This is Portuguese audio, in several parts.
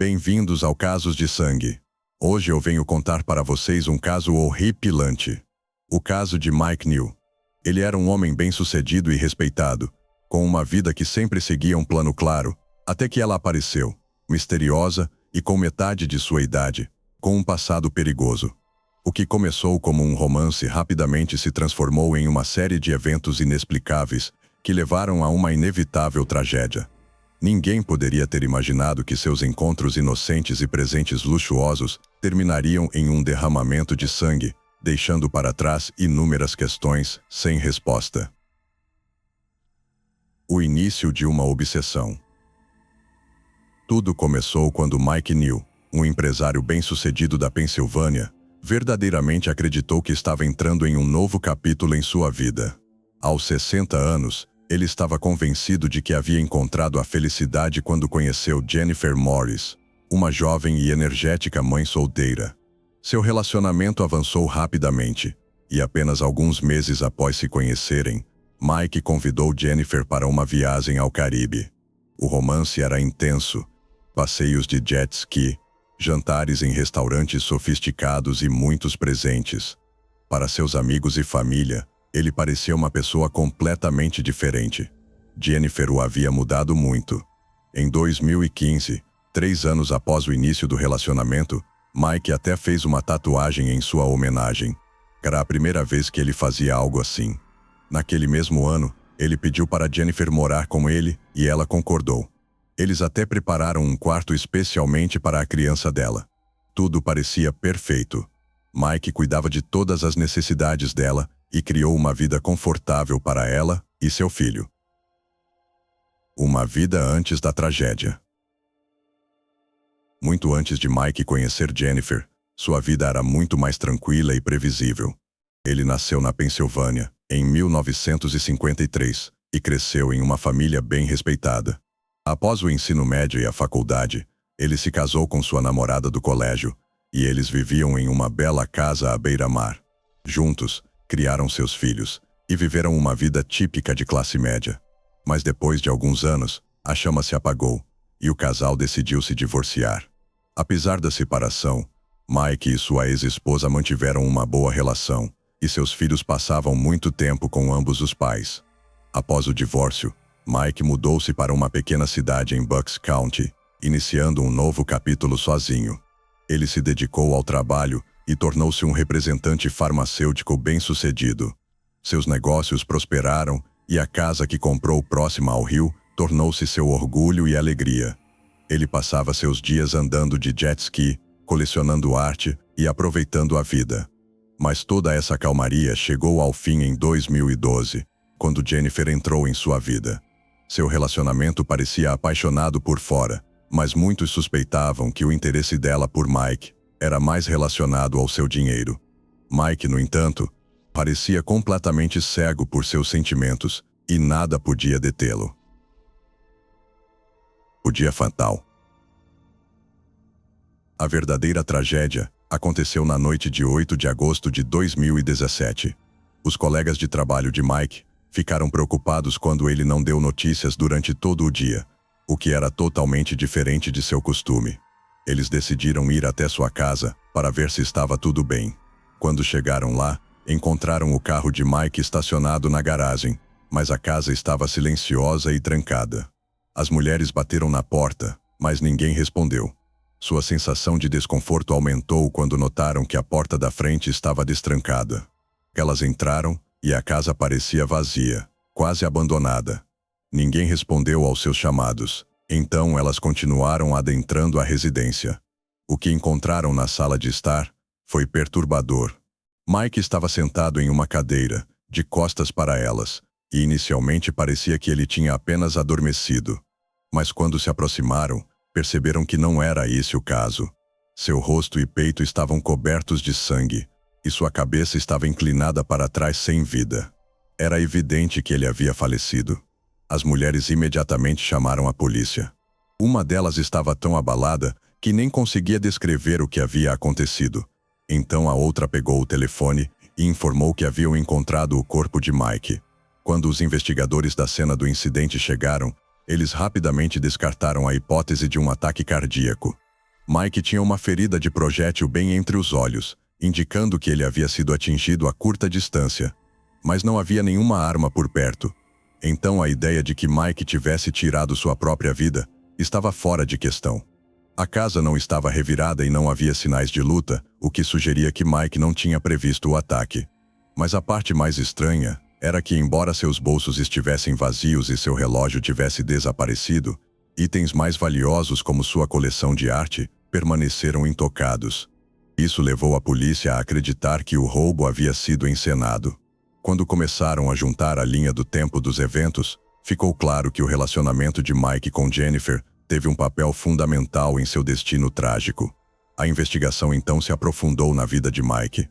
Bem-vindos ao Casos de Sangue. Hoje eu venho contar para vocês um caso horripilante. O caso de Mike Neal. Ele era um homem bem-sucedido e respeitado, com uma vida que sempre seguia um plano claro, até que ela apareceu, misteriosa e com metade de sua idade, com um passado perigoso. O que começou como um romance rapidamente se transformou em uma série de eventos inexplicáveis que levaram a uma inevitável tragédia. Ninguém poderia ter imaginado que seus encontros inocentes e presentes luxuosos terminariam em um derramamento de sangue, deixando para trás inúmeras questões sem resposta. O início de uma obsessão. Tudo começou quando Mike Neal, um empresário bem-sucedido da Pensilvânia, verdadeiramente acreditou que estava entrando em um novo capítulo em sua vida. Aos 60 anos, ele estava convencido de que havia encontrado a felicidade quando conheceu Jennifer Morris, uma jovem e energética mãe solteira. Seu relacionamento avançou rapidamente, e apenas alguns meses após se conhecerem, Mike convidou Jennifer para uma viagem ao Caribe. O romance era intenso, passeios de jet ski, jantares em restaurantes sofisticados e muitos presentes. Para seus amigos e família, ele parecia uma pessoa completamente diferente. Jennifer o havia mudado muito. Em 2015, 3 anos após o início do relacionamento, Mike até fez uma tatuagem em sua homenagem. Era a primeira vez que ele fazia algo assim. Naquele mesmo ano, ele pediu para Jennifer morar com ele e ela concordou. Eles até prepararam um quarto especialmente para a criança dela. Tudo parecia perfeito. Mike cuidava de todas as necessidades dela e criou uma vida confortável para ela e seu filho. Uma vida antes da tragédia. Muito antes de Mike conhecer Jennifer, sua vida era muito mais tranquila e previsível. Ele nasceu na Pensilvânia, em 1953, e cresceu em uma família bem respeitada. Após o ensino médio e a faculdade, ele se casou com sua namorada do colégio, e eles viviam em uma bela casa à beira-mar. Juntos, criaram seus filhos e viveram uma vida típica de classe média. Mas depois de alguns anos, a chama se apagou e o casal decidiu se divorciar. Apesar da separação, Mike e sua ex-esposa mantiveram uma boa relação e seus filhos passavam muito tempo com ambos os pais. Após o divórcio, Mike mudou-se para uma pequena cidade em Bucks County, iniciando um novo capítulo sozinho. Ele se dedicou ao trabalho e tornou-se um representante farmacêutico bem-sucedido. Seus negócios prosperaram e a casa que comprou próxima ao rio tornou-se seu orgulho e alegria. Ele passava seus dias andando de jet ski, colecionando arte e aproveitando a vida. Mas toda essa calmaria chegou ao fim em 2012, quando Jennifer entrou em sua vida. Seu relacionamento parecia apaixonado por fora, mas muitos suspeitavam que o interesse dela por Mike era mais relacionado ao seu dinheiro. Mike, no entanto, parecia completamente cego por seus sentimentos e nada podia detê-lo. O dia fatal. A verdadeira tragédia aconteceu na noite de 8 de agosto de 2017. Os colegas de trabalho de Mike ficaram preocupados quando ele não deu notícias durante todo o dia, o que era totalmente diferente de seu costume. Eles decidiram ir até sua casa para ver se estava tudo bem. Quando chegaram lá, encontraram o carro de Mike estacionado na garagem, mas a casa estava silenciosa e trancada. As mulheres bateram na porta, mas ninguém respondeu. Sua sensação de desconforto aumentou quando notaram que a porta da frente estava destrancada. Elas entraram e a casa parecia vazia, quase abandonada. Ninguém respondeu aos seus chamados. Então elas continuaram adentrando a residência. O que encontraram na sala de estar foi perturbador. Mike estava sentado em uma cadeira, de costas para elas, e inicialmente parecia que ele tinha apenas adormecido. Mas quando se aproximaram, perceberam que não era esse o caso. Seu rosto e peito estavam cobertos de sangue, e sua cabeça estava inclinada para trás sem vida. Era evidente que ele havia falecido. As mulheres imediatamente chamaram a polícia. Uma delas estava tão abalada que nem conseguia descrever o que havia acontecido. Então a outra pegou o telefone e informou que haviam encontrado o corpo de Mike. Quando os investigadores da cena do incidente chegaram, eles rapidamente descartaram a hipótese de um ataque cardíaco. Mike tinha uma ferida de projétil bem entre os olhos, indicando que ele havia sido atingido a curta distância. Mas não havia nenhuma arma por perto. Então a ideia de que Mike tivesse tirado sua própria vida estava fora de questão. A casa não estava revirada e não havia sinais de luta, o que sugeria que Mike não tinha previsto o ataque. Mas a parte mais estranha era que, embora seus bolsos estivessem vazios e seu relógio tivesse desaparecido, itens mais valiosos como sua coleção de arte permaneceram intocados. Isso levou a polícia a acreditar que o roubo havia sido encenado. Quando começaram a juntar a linha do tempo dos eventos, ficou claro que o relacionamento de Mike com Jennifer teve um papel fundamental em seu destino trágico. A investigação então se aprofundou na vida de Mike.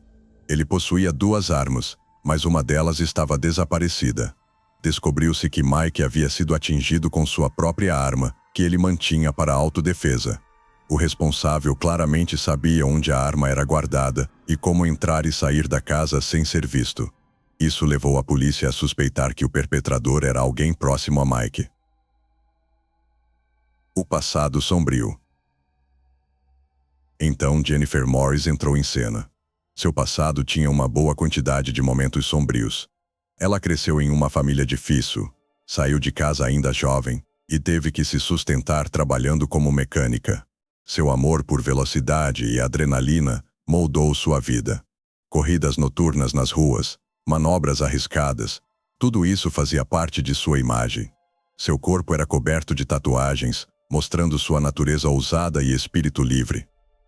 Ele possuía 2 armas, mas uma delas estava desaparecida. Descobriu-se que Mike havia sido atingido com sua própria arma, que ele mantinha para autodefesa. O responsável claramente sabia onde a arma era guardada e como entrar e sair da casa sem ser visto. Isso levou a polícia a suspeitar que o perpetrador era alguém próximo a Mike. O passado sombrio. Então Jennifer Morris entrou em cena. Seu passado tinha uma boa quantidade de momentos sombrios. Ela cresceu em uma família difícil, saiu de casa ainda jovem e teve que se sustentar trabalhando como mecânica. Seu amor por velocidade e adrenalina moldou sua vida. Corridas noturnas nas ruas, manobras arriscadas, tudo isso fazia parte de sua imagem. Seu corpo era coberto de tatuagens, mostrando sua natureza ousada e espírito livre.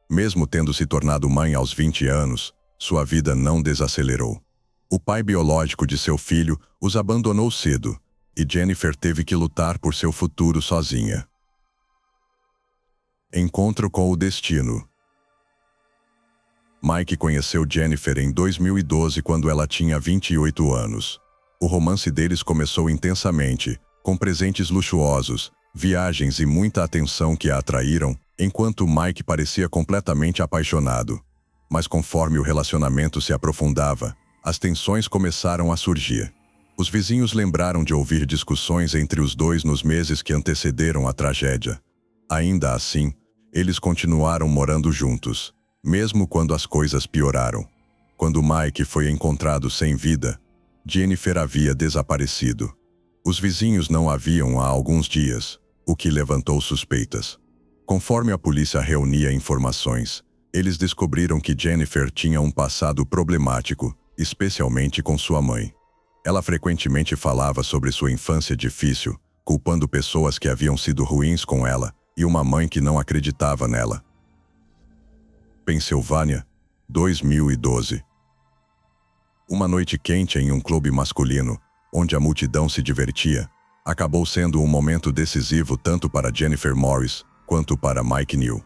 Mesmo tendo se tornado mãe aos 20 anos, sua vida não desacelerou. O pai biológico de seu filho os abandonou cedo, e Jennifer teve que lutar por seu futuro sozinha. Encontro com o destino. Mike conheceu Jennifer em 2012 quando ela tinha 28 anos. O romance deles começou intensamente, com presentes luxuosos, viagens e muita atenção que a atraíram, enquanto Mike parecia completamente apaixonado. Mas conforme o relacionamento se aprofundava, as tensões começaram a surgir. Os vizinhos lembraram de ouvir discussões entre os dois nos meses que antecederam a tragédia. Ainda assim, eles continuaram morando juntos, mesmo quando as coisas pioraram. Quando Mike foi encontrado sem vida, Jennifer havia desaparecido. Os vizinhos não a viam há alguns dias, o que levantou suspeitas. Conforme a polícia reunia informações, eles descobriram que Jennifer tinha um passado problemático, especialmente com sua mãe. Ela frequentemente falava sobre sua infância difícil, culpando pessoas que haviam sido ruins com ela e uma mãe que não acreditava nela. Pensilvânia, 2012. Uma noite quente em um clube masculino, onde a multidão se divertia, acabou sendo um momento decisivo tanto para Jennifer Morris quanto para Mike Neal.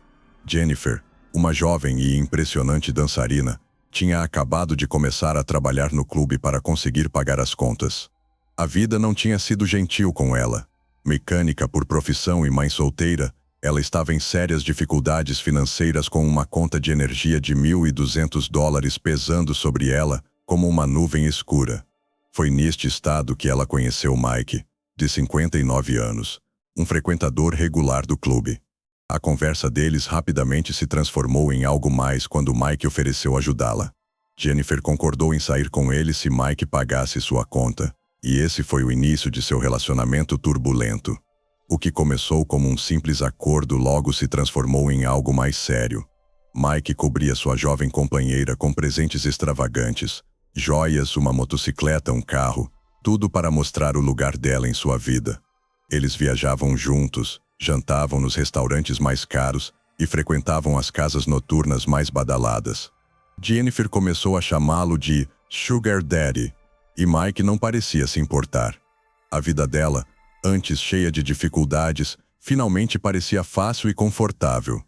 Jennifer, uma jovem e impressionante dançarina, tinha acabado de começar a trabalhar no clube para conseguir pagar as contas. A vida não tinha sido gentil com ela. Mecânica por profissão e mãe solteira, ela estava em sérias dificuldades financeiras com uma conta de energia de $1.200 pesando sobre ela como uma nuvem escura. Foi neste estado que ela conheceu Mike, de 59 anos, um frequentador regular do clube. A conversa deles rapidamente se transformou em algo mais quando Mike ofereceu ajudá-la. Jennifer concordou em sair com ele se Mike pagasse sua conta, e esse foi o início de seu relacionamento turbulento. O que começou como um simples acordo logo se transformou em algo mais sério. Mike cobria sua jovem companheira com presentes extravagantes, joias, uma motocicleta, um carro, tudo para mostrar o lugar dela em sua vida. Eles viajavam juntos, jantavam nos restaurantes mais caros e frequentavam as casas noturnas mais badaladas. Jennifer começou a chamá-lo de Sugar Daddy, e Mike não parecia se importar. A vida dela, antes cheia de dificuldades, finalmente parecia fácil e confortável.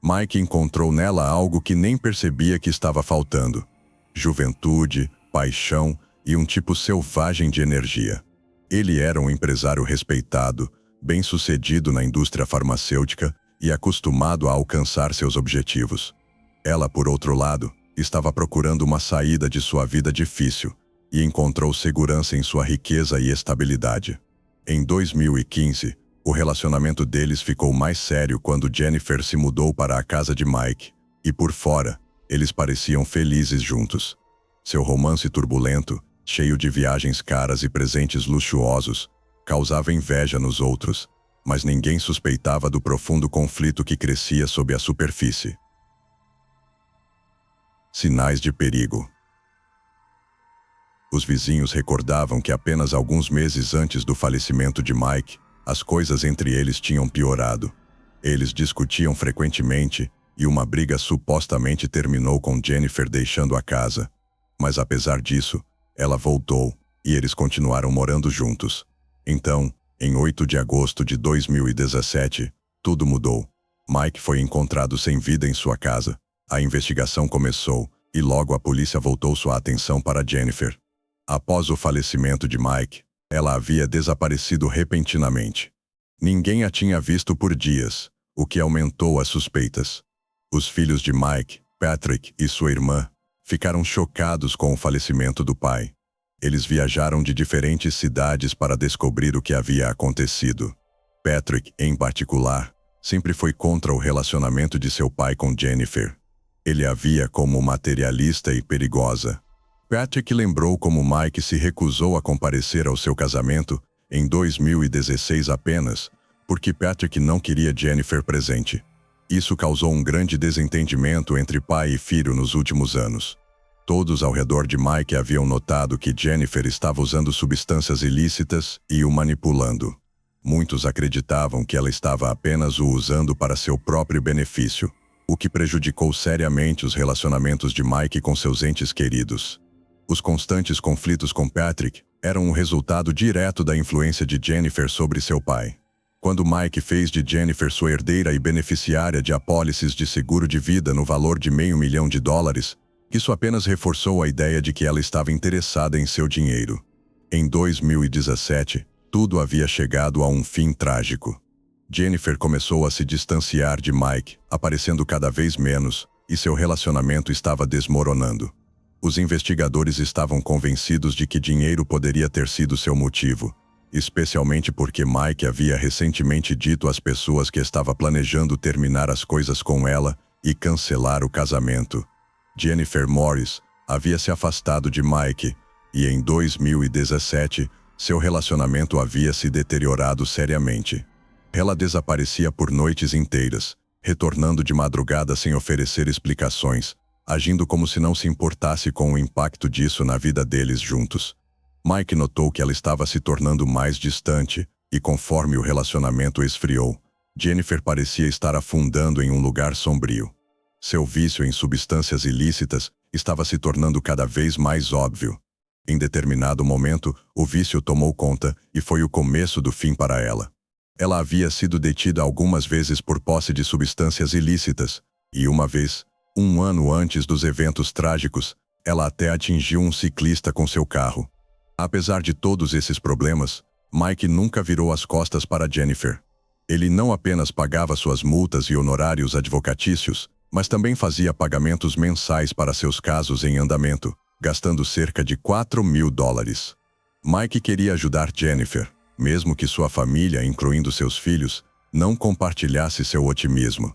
Mike encontrou nela algo que nem percebia que estava faltando: juventude, paixão e um tipo selvagem de energia. Ele era um empresário respeitado, bem-sucedido na indústria farmacêutica e acostumado a alcançar seus objetivos. Ela, por outro lado, estava procurando uma saída de sua vida difícil e encontrou segurança em sua riqueza e estabilidade. Em 2015, O relacionamento deles ficou mais sério quando Jennifer se mudou para a casa de Mike, e por fora, eles pareciam felizes juntos. Seu romance turbulento, cheio de viagens caras e presentes luxuosos, causava inveja nos outros, mas ninguém suspeitava do profundo conflito que crescia sob a superfície. Sinais de perigo. Os vizinhos recordavam que apenas alguns meses antes do falecimento de Mike, as coisas entre eles tinham piorado. Eles discutiam frequentemente e uma briga supostamente terminou com Jennifer deixando a casa. Mas apesar disso, ela voltou e eles continuaram morando juntos. Então, em 8 de agosto de 2017, tudo mudou. Mike foi encontrado sem vida em sua casa. A investigação começou e logo a polícia voltou sua atenção para Jennifer. Após o falecimento de Mike, ela havia desaparecido repentinamente. Ninguém a tinha visto por dias, o que aumentou as suspeitas. Os filhos de Mike, Patrick e sua irmã, ficaram chocados com o falecimento do pai. Eles viajaram de diferentes cidades para descobrir o que havia acontecido. Patrick, em particular, sempre foi contra o relacionamento de seu pai com Jennifer. Ele a via como materialista e perigosa. Patrick lembrou como Mike se recusou a comparecer ao seu casamento em 2016 apenas porque Patrick não queria Jennifer presente. Isso causou um grande desentendimento entre pai e filho nos últimos anos. Todos ao redor de Mike haviam notado que Jennifer estava usando substâncias ilícitas e o manipulando. Muitos acreditavam que ela estava apenas o usando para seu próprio benefício, o que prejudicou seriamente os relacionamentos de Mike com seus entes queridos. Os constantes conflitos com Patrick eram o resultado direto da influência de Jennifer sobre seu pai. Quando Mike fez de Jennifer sua herdeira e beneficiária de apólices de seguro de vida no valor de $500 mil, isso apenas reforçou a ideia de que ela estava interessada em seu dinheiro. Em 2017, tudo havia chegado a um fim trágico. Jennifer começou a se distanciar de Mike, aparecendo cada vez menos, e seu relacionamento estava desmoronando. Os investigadores estavam convencidos de que dinheiro poderia ter sido seu motivo, especialmente porque Mike havia recentemente dito às pessoas que estava planejando terminar as coisas com ela e cancelar o casamento. Jennifer Morris havia se afastado de Mike e em 2017 seu relacionamento havia se deteriorado seriamente. Ela desaparecia por noites inteiras, retornando de madrugada sem oferecer explicações, agindo como se não se importasse com o impacto disso na vida deles juntos. Mike notou que ela estava se tornando mais distante, e conforme o relacionamento esfriou, Jennifer parecia estar afundando em um lugar sombrio. Seu vício em substâncias ilícitas estava se tornando cada vez mais óbvio. Em determinado momento, o vício tomou conta e foi o começo do fim para ela. Ela havia sido detida algumas vezes por posse de substâncias ilícitas, e uma vez, 1 ano antes dos eventos trágicos, ela até atingiu um ciclista com seu carro. Apesar de todos esses problemas, Mike nunca virou as costas para Jennifer. Ele não apenas pagava suas multas e honorários advocatícios, mas também fazia pagamentos mensais para seus casos em andamento, gastando cerca de $4 mil. Mike queria ajudar Jennifer, mesmo que sua família, incluindo seus filhos, não compartilhasse seu otimismo.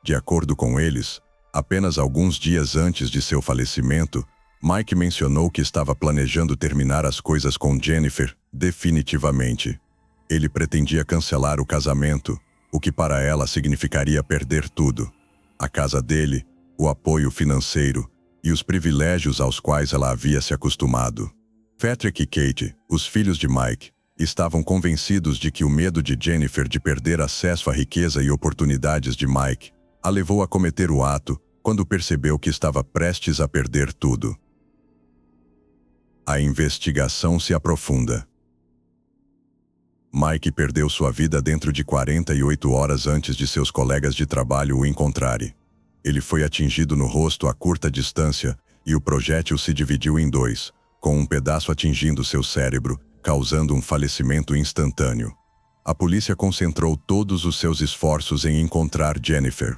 De acordo com eles, apenas alguns dias antes de seu falecimento, Mike mencionou que estava planejando terminar as coisas com Jennifer, definitivamente. Ele pretendia cancelar o casamento, o que para ela significaria perder tudo. A casa dele, o apoio financeiro e os privilégios aos quais ela havia se acostumado. Patrick e Kate, os filhos de Mike, estavam convencidos de que o medo de Jennifer de perder acesso à riqueza e oportunidades de Mike a levou a cometer o ato quando percebeu que estava prestes a perder tudo. A investigação se aprofunda. Mike perdeu sua vida dentro de 48 horas antes de seus colegas de trabalho o encontrarem. Ele foi atingido no rosto a curta distância e o projétil se dividiu em 2, com um pedaço atingindo seu cérebro, causando um falecimento instantâneo. A polícia concentrou todos os seus esforços em encontrar Jennifer.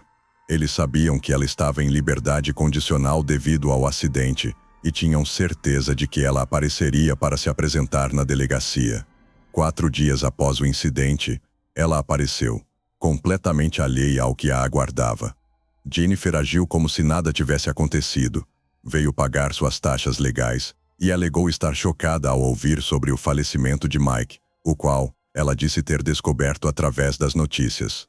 Eles sabiam que ela estava em liberdade condicional devido ao acidente e tinham certeza de que ela apareceria para se apresentar na delegacia. 4 dias após o incidente, Ela apareceu, completamente alheia ao que a aguardava. Jennifer agiu como se nada tivesse acontecido. Veio pagar suas taxas legais e alegou estar chocada ao ouvir sobre o falecimento de Mike, o qual ela disse ter descoberto através das notícias.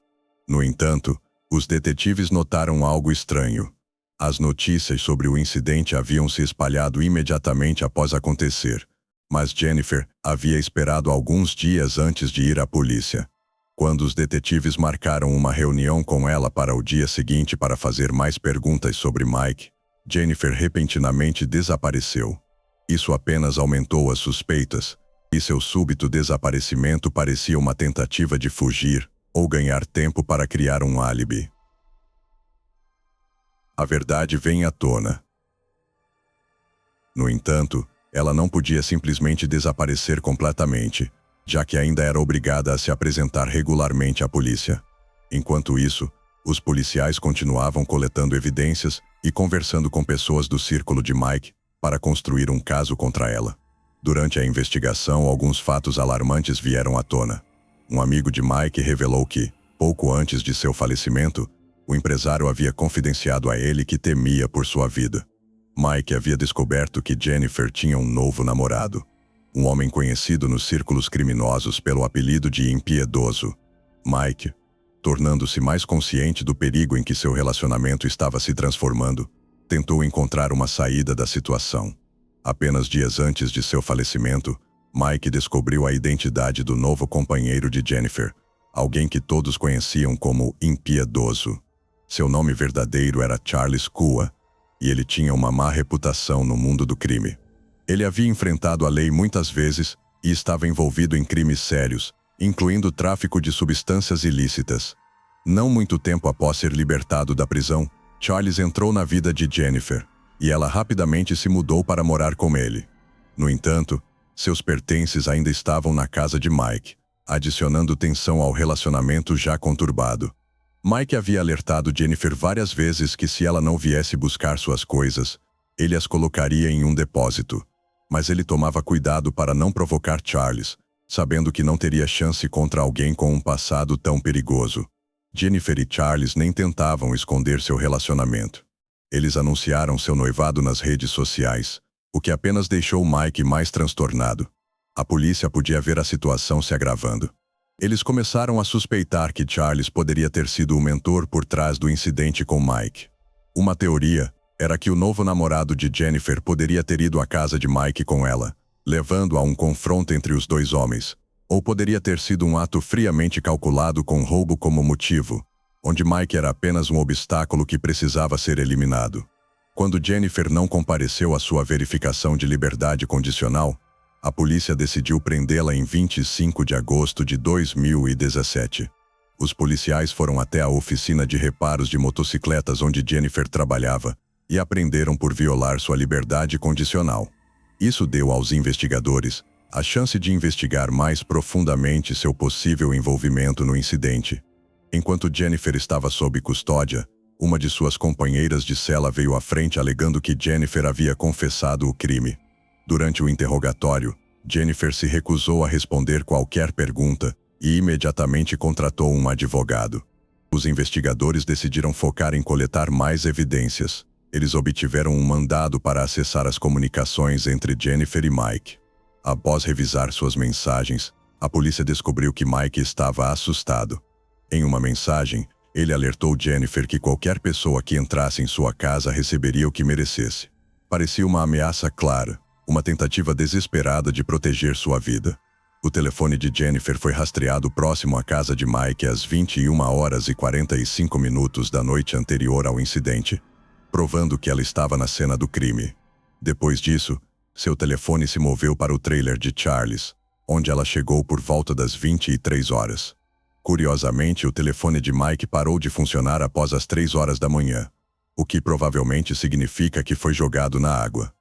No entanto, os detetives notaram algo estranho. As notícias sobre o incidente haviam se espalhado imediatamente após acontecer, mas Jennifer havia esperado alguns dias antes de ir à polícia. Quando os detetives marcaram uma reunião com ela para o dia seguinte para fazer mais perguntas sobre Mike, Jennifer repentinamente desapareceu. Isso apenas aumentou as suspeitas, e seu súbito desaparecimento parecia uma tentativa de fugir ou ganhar tempo para criar um álibi. A verdade vem à tona. No entanto, ela não podia simplesmente desaparecer completamente, já que ainda era obrigada a se apresentar regularmente à polícia. Enquanto isso, os policiais continuavam coletando evidências e conversando com pessoas do círculo de Mike para construir um caso contra ela. Durante a investigação, alguns fatos alarmantes vieram à tona. Um amigo de Mike revelou que, pouco antes de seu falecimento, o empresário havia confidenciado a ele que temia por sua vida. Mike havia descoberto que Jennifer tinha um novo namorado, um homem conhecido nos círculos criminosos pelo apelido de impiedoso. Mike, tornando-se mais consciente do perigo em que seu relacionamento estava se transformando, tentou encontrar uma saída da situação. Apenas dias antes de seu falecimento, Mike descobriu a identidade do novo companheiro de Jennifer, alguém que todos conheciam como impiedoso. Seu nome verdadeiro era Charles Kua, e ele tinha uma má reputação no mundo do crime. Ele havia enfrentado a lei muitas vezes e estava envolvido em crimes sérios, incluindo tráfico de substâncias ilícitas. Não muito tempo após ser libertado da prisão, Charles entrou na vida de Jennifer, e ela rapidamente se mudou para morar com ele. No entanto, seus pertences ainda estavam na casa de Mike, adicionando tensão ao relacionamento já conturbado. Mike havia alertado Jennifer várias vezes que se ela não viesse buscar suas coisas, ele as colocaria em um depósito. Mas ele tomava cuidado para não provocar Charles, sabendo que não teria chance contra alguém com um passado tão perigoso. Jennifer e Charles nem tentavam esconder seu relacionamento. Eles anunciaram seu noivado nas redes sociais, o que apenas deixou Mike mais transtornado. A polícia podia ver a situação se agravando. Eles começaram a suspeitar que Charles poderia ter sido o mentor por trás do incidente com Mike. Uma teoria era que o novo namorado de Jennifer poderia ter ido à casa de Mike com ela, levando a um confronto entre os dois homens, ou poderia ter sido um ato friamente calculado com roubo como motivo, onde Mike era apenas um obstáculo que precisava ser eliminado. Quando Jennifer não compareceu à sua verificação de liberdade condicional, a polícia decidiu prendê-la em 25 de agosto de 2017. Os policiais foram até a oficina de reparos de motocicletas onde Jennifer trabalhava e a prenderam por violar sua liberdade condicional. Isso deu aos investigadores a chance de investigar mais profundamente seu possível envolvimento no incidente. Enquanto Jennifer estava sob custódia, uma de suas companheiras de cela veio à frente alegando que Jennifer havia confessado o crime. Durante o interrogatório, Jennifer se recusou a responder qualquer pergunta e imediatamente contratou um advogado. Os investigadores decidiram focar em coletar mais evidências. Eles obtiveram um mandado para acessar as comunicações entre Jennifer e Mike. Após revisar suas mensagens, a polícia descobriu que Mike estava assustado. Em uma mensagem, ele alertou Jennifer que qualquer pessoa que entrasse em sua casa receberia o que merecesse. Parecia uma ameaça clara, uma tentativa desesperada de proteger sua vida. O telefone de Jennifer foi rastreado próximo à casa de Mike às 21h45 da noite anterior ao incidente, provando que ela estava na cena do crime. Depois disso, seu telefone se moveu para o trailer de Charles, onde ela chegou por volta das 23 horas. Curiosamente, o telefone de Mike parou de funcionar após as 3 horas da manhã, o que provavelmente significa que foi jogado na água.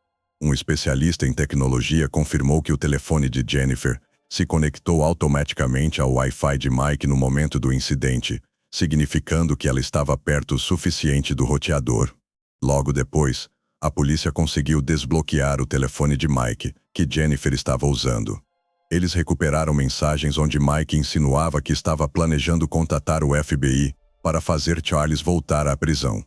Um especialista em tecnologia confirmou que o telefone de Jennifer se conectou automaticamente ao Wi-Fi de Mike no momento do incidente, significando que ela estava perto o suficiente do roteador. Logo depois, a polícia conseguiu desbloquear o telefone de Mike, que Jennifer estava usando. Eles recuperaram mensagens onde Mike insinuava que estava planejando contatar o FBI para fazer Charles voltar à prisão.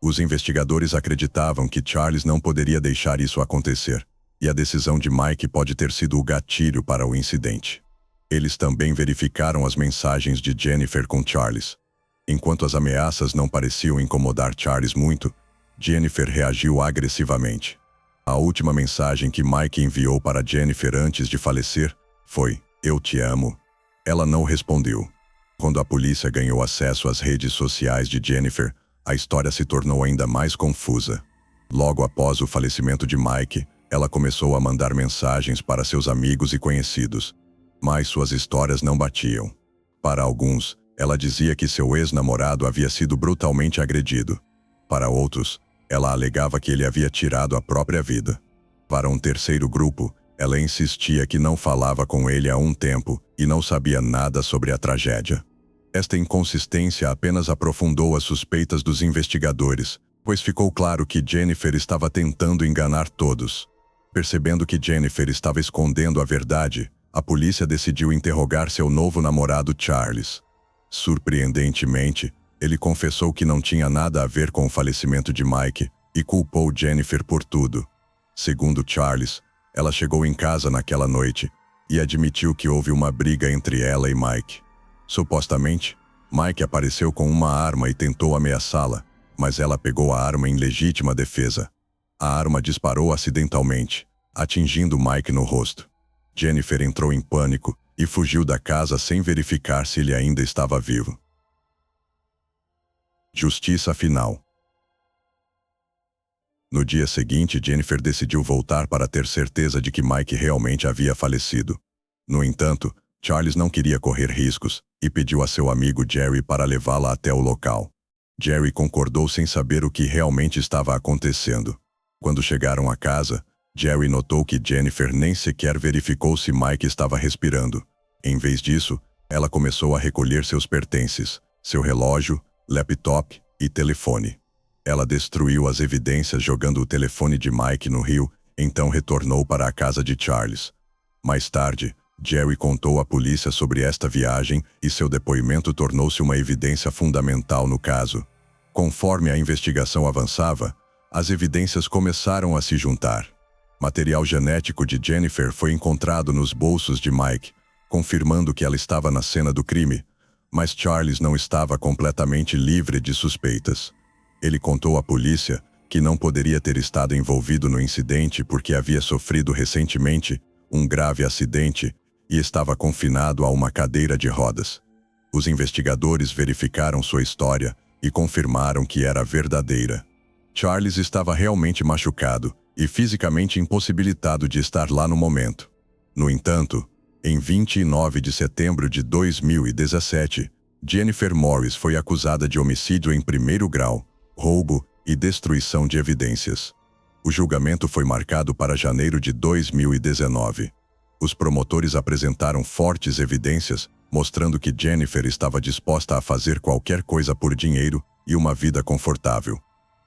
Os investigadores acreditavam que Charles não poderia deixar isso acontecer, e a decisão de Mike pode ter sido o gatilho para o incidente. Eles também verificaram as mensagens de Jennifer com Charles. Enquanto as ameaças não pareciam incomodar Charles muito, Jennifer reagiu agressivamente. A última mensagem que Mike enviou para Jennifer antes de falecer foi: "Eu te amo." Ela não respondeu. Quando a polícia ganhou acesso às redes sociais de Jennifer, a história se tornou ainda mais confusa. Logo após o falecimento de Mike, ela começou a mandar mensagens para seus amigos e conhecidos, mas suas histórias não batiam. Para alguns, ela dizia que seu ex-namorado havia sido brutalmente agredido. Para outros, ela alegava que ele havia tirado a própria vida. Para um terceiro grupo, ela insistia que não falava com ele há um tempo e não sabia nada sobre a tragédia. Esta inconsistência apenas aprofundou as suspeitas dos investigadores, pois ficou claro que Jennifer estava tentando enganar todos. Percebendo que Jennifer estava escondendo a verdade, a polícia decidiu interrogar seu novo namorado Charles. Surpreendentemente, ele confessou que não tinha nada a ver com o falecimento de Mike e culpou Jennifer por tudo. Segundo Charles, ela chegou em casa naquela noite e admitiu que houve uma briga entre ela e Mike. Supostamente, Mike apareceu com uma arma e tentou ameaçá-la, mas ela pegou a arma em legítima defesa. A arma disparou acidentalmente, atingindo Mike no rosto. Jennifer entrou em pânico e fugiu da casa sem verificar se ele ainda estava vivo. Justiça final. No dia seguinte, Jennifer decidiu voltar para ter certeza de que Mike realmente havia falecido. No entanto, Charles não queria correr riscos e pediu a seu amigo Jerry para levá-la até o local. Jerry concordou sem saber o que realmente estava acontecendo. Quando chegaram à casa, Jerry notou que Jennifer nem sequer verificou se Mike estava respirando. Em vez disso, ela começou a recolher seus pertences, seu relógio, laptop e telefone. Ela destruiu as evidências jogando o telefone de Mike no rio, então retornou para a casa de Charles. Mais tarde, Jerry contou à polícia sobre esta viagem e seu depoimento tornou-se uma evidência fundamental no caso. Conforme a investigação avançava, as evidências começaram a se juntar. Material genético de Jennifer foi encontrado nos bolsos de Mike, confirmando que ela estava na cena do crime, mas Charles não estava completamente livre de suspeitas. Ele contou à polícia que não poderia ter estado envolvido no incidente porque havia sofrido recentemente um grave acidente e estava confinado a uma cadeira de rodas. Os investigadores verificaram sua história e confirmaram que era verdadeira. Charles estava realmente machucado e fisicamente impossibilitado de estar lá no momento. No entanto, em 29 de setembro de 2017, Jennifer Morris foi acusada de homicídio em primeiro grau, roubo e destruição de evidências. O julgamento foi marcado para janeiro de 2019. Os promotores apresentaram fortes evidências, mostrando que Jennifer estava disposta a fazer qualquer coisa por dinheiro e uma vida confortável.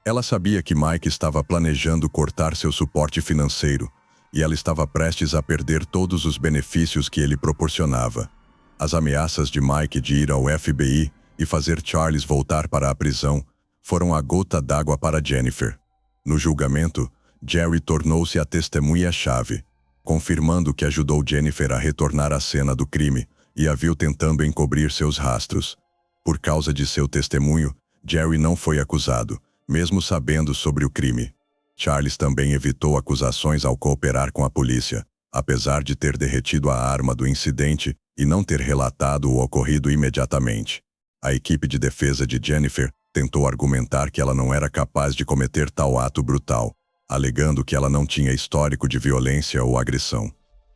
Ela sabia que Mike estava planejando cortar seu suporte financeiro, e ela estava prestes a perder todos os benefícios que ele proporcionava. As ameaças de Mike de ir ao FBI e fazer Charles voltar para a prisão foram a gota d'água para Jennifer. No julgamento, Jerry tornou-se a testemunha-chave, confirmando que ajudou Jennifer a retornar à cena do crime e a viu tentando encobrir seus rastros. Por causa de seu testemunho, Jerry não foi acusado, mesmo sabendo sobre o crime. Charles também evitou acusações ao cooperar com a polícia, apesar de ter derretido a arma do incidente e não ter relatado o ocorrido imediatamente. A equipe de defesa de Jennifer tentou argumentar que ela não era capaz de cometer tal ato brutal, alegando que ela não tinha histórico de violência ou agressão.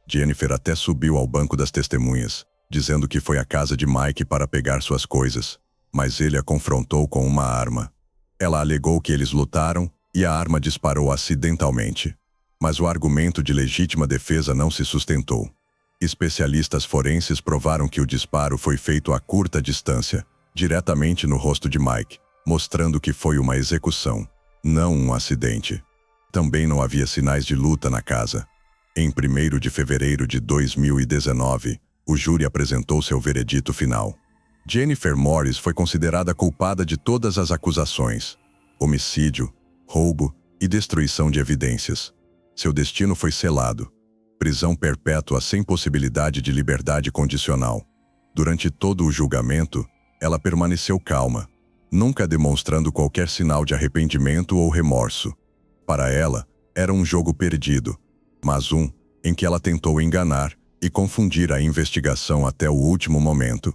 Jennifer até subiu ao banco das testemunhas, dizendo que foi à casa de Mike para pegar suas coisas, mas ele a confrontou com uma arma. Ela alegou que eles lutaram e a arma disparou acidentalmente. Mas o argumento de legítima defesa não se sustentou. Especialistas forenses provaram que o disparo foi feito a curta distância, diretamente no rosto de Mike, mostrando que foi uma execução, não um acidente. Também não havia sinais de luta na casa. Em 1º de fevereiro de 2019, o júri apresentou seu veredito final. Jennifer Morris foi considerada culpada de todas as acusações: homicídio, roubo e destruição de evidências. Seu destino foi selado: prisão perpétua sem possibilidade de liberdade condicional. Durante todo o julgamento, ela permaneceu calma, nunca demonstrando qualquer sinal de arrependimento ou remorso. Para ela, era um jogo perdido, mas um em que ela tentou enganar e confundir a investigação até o último momento.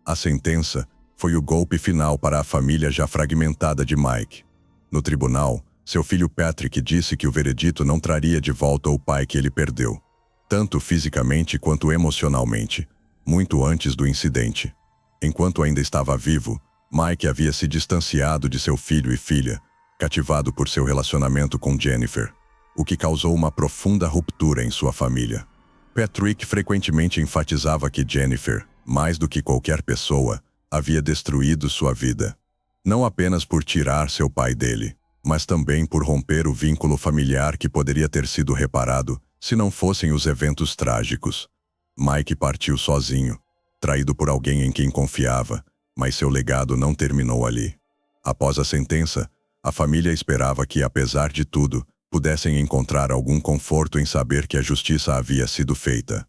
A sentença foi o golpe final para a família já fragmentada de Mike. No tribunal, seu filho Patrick disse que o veredito não traria de volta o pai que ele perdeu, tanto fisicamente quanto emocionalmente, muito antes do incidente. Enquanto ainda estava vivo, Mike havia se distanciado de seu filho e filha, cativado por seu relacionamento com Jennifer, o que causou uma profunda ruptura em sua família. Patrick frequentemente enfatizava que Jennifer, mais do que qualquer pessoa, havia destruído sua vida. Não apenas por tirar seu pai dele, mas também por romper o vínculo familiar que poderia ter sido reparado se não fossem os eventos trágicos. Mike partiu sozinho, traído por alguém em quem confiava, mas seu legado não terminou ali. Após a sentença, a família esperava que, apesar de tudo, pudessem encontrar algum conforto em saber que a justiça havia sido feita.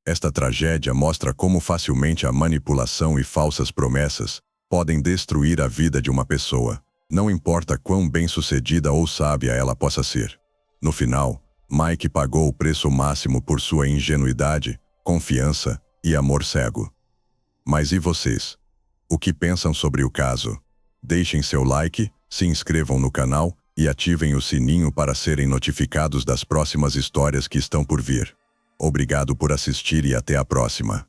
Esta tragédia mostra como facilmente a manipulação e falsas promessas podem destruir a vida de uma pessoa, não importa quão bem-sucedida ou sábia ela possa ser. No final, Mike pagou o preço máximo por sua ingenuidade, confiança e amor cego. Mas e vocês? O que pensam sobre o caso? Deixem seu like, se inscrevam no canal e ativem o sininho para serem notificados das próximas histórias que estão por vir. Obrigado por assistir e até a próxima.